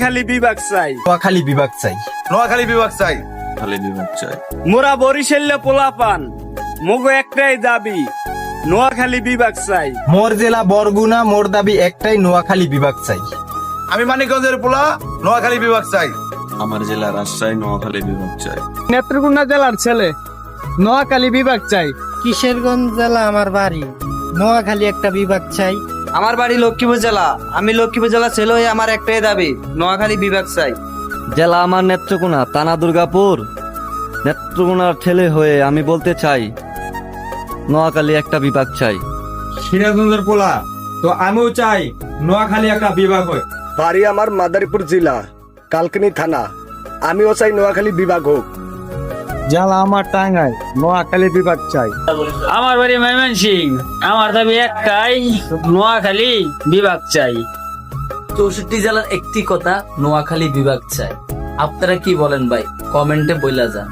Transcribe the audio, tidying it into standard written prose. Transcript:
নোয়াখালী বিভাগ চাই। নোয়াখালী বিভাগ চাই। নোয়াখালী বিভাগ চাই। খালি বিভাগ চাই। মোরা বরিশাল্য পোলাপান, মগো একটাই দাবি, নোয়াখালী বিভাগ চাই। মোর জেলা বরগুনা, মোর দাবি একটাই, নোয়াখালী বিভাগ চাই। আমি মানিকগঞ্জের পোলা, নোয়াখালী বিভাগ চাই। আমার জেলা রাজশাহী, নোয়াখালী বিভাগ চাই। নেত্রকোনা জেলার ছেলে, নোয়াখালী বিভাগ চাই। কিশোরগঞ্জ জেলা আমার বাড়ি, নোয়াখালী একটা বিভাগ চাই। আমার বাড়ি লক্ষ্মীপুর জেলা, আমি লক্ষ্মীপুর জেলা ছেলে হয়ে আমার একটাই দাবি, নোয়াখালী বিভাগ চাই। জেলা আমার নেত্রকোনা, থানা দুর্গাপুর। নেত্রকোনার ছেলে হয়ে আমি বলতে চাই, নোয়াখালী একটা বিভাগ চাই। সিরাজগঞ্জের পোলা, তো আমিও চাই নোয়াখালী একটা বিভাগ হয়। বাড়ি আমার মাদারীপুর জেলা, কালকিনি থানা, আমিও চাই নোয়াখালী বিভাগ হোক। জেলা আমার টাঙ্গাইল, নোয়াখালী বিভাগ চাই। আমার বাড়ি ময়মনসিং, আমার দাবি একটাই, নোয়াখালী বিভাগ চাই। 64 জেলার একটি কথা, নোয়াখালী বিভাগ চাই। আপনারা কি বলেন ভাই, কমেন্টে বইলা যান।